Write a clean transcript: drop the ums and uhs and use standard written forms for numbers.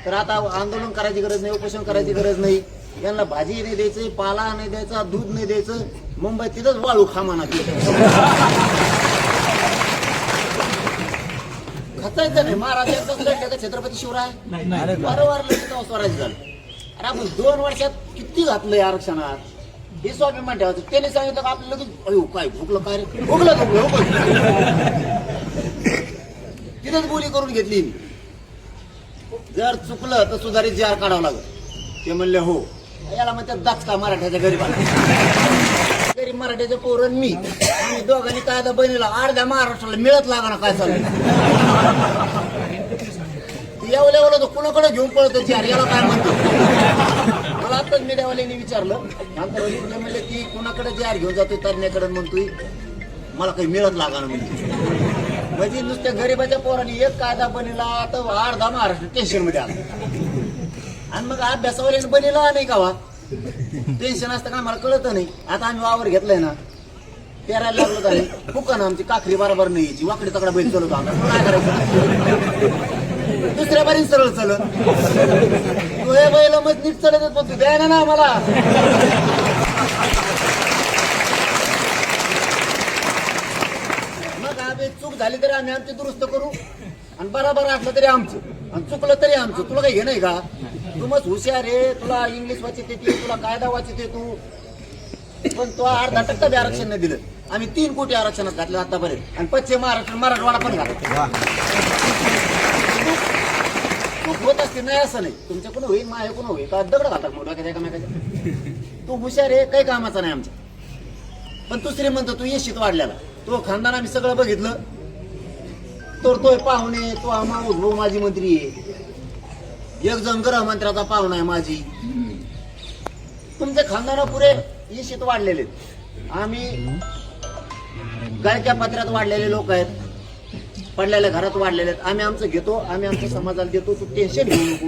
तर आता आंदोलन करायची गरज नाही, उपोषण करायची गरज नाही. यांना भाजी नाही द्यायचं, पाला नाही द्यायचा, दूध नाही द्यायचं. मुंबईत तिथंच वाळू खामाना खचायचं नाही. महाराजांचं लढलं का छत्रपती शिवराय वारंवार लढलं स्वराज्य झालं. अरे आपण 2 वर्षात किती घातलंय आरक्षणात, हे स्वाभिमान ठेवायचं. त्याने सांगितलं का आपल्याला अयो काय भुकलं काय रे, भुकलं तिथंच बोली करून घेतली. जर चुकलं तर सुधारित जार काढावं लागलं. ते म्हणले हो. याला म्हणतात दाचका मराठ्याच्या गरीबाला. गरीब मराठ्याच्या पोरण मी आम्ही दोघांनी कायदा बहिणीला अर्ध्या महाराष्ट्राला मिळत लागा ना काय चाललं. एवढं तर कुणाकडे घेऊन पळतो जार, याला काय म्हणतो. मला आताच मीडियावाल्यांनी विचारलं, आंतरराष्ट्रीय म्हणले की कुणाकडे जार घेऊन जातोय तरण्याकडे, म्हणतोय मला काही मिळत लागा ना म्हणतो. म्हणजे नुसत्या गरीबाच्या पोरांनी एक कायदा बनीला तर अर्धा महाराष्ट्र टेन्शन मध्ये आला. आणि मग अभ्यासावाल्याने बनीला नाही का वा टेन्शन असतं का आम्हाला कळत नाही. आता आम्ही वावर घेतलाय ना, पेरायला लागलो तर फुका ना आमची काखरी बरोबर नाही यायची, वाकडी तकडा बैल चालवतो आम्हाला, काय करायचं. दुसऱ्या बारीन सरळ चलत तू हे बैल मग नीट चढत पण तू द्याय ना आम्हाला. मग आम्ही चूक झाली तरी आम्ही आमची दुरुस्त करू, आणि बरोबर असलं तरी आमचं, आणि चुकलं तरी आमचं. तुला काही हे नाही का, तू मग हुशार आहे, तुला इंग्लिश वाचित येते, तुला कायदा वाचित येतो, पण तो अर्धा% बी आरक्षण नाही दिलं. आम्ही 3 कोटी आरक्षणात घातलं आतापर्यंत, आणि पश्चिम महाराष्ट्र मराठवाडा पण घातला. तूप होत असते नाही असं नाही, तुमच्या कोण होईल माझ्या कोण होईल का दगड घालतात मोठ्या एकामेकाच्या. तू हुशार आहे, काही कामाचा नाही आमच्या. पण तू श्रीमंत, तू येशीत वाढल्याला, तो खानदान आम्ही सगळं बघितलं. तर तोय पाहुणे, तो भाऊ माझी मंत्री आहे, एक जण गृहमंत्र्याचा पाहुणा आहे माझी. तुमचे खानदान पुरे येशीत वाढलेले, आम्ही गायच्या पत्रात वाढलेले लोक आहेत, पडलेल्या घरात वाढलेले आहेत. आम्ही आमचं घेतो, आम्ही आमच्या समाजाला देतो. तू टेन्शन घेऊ नको.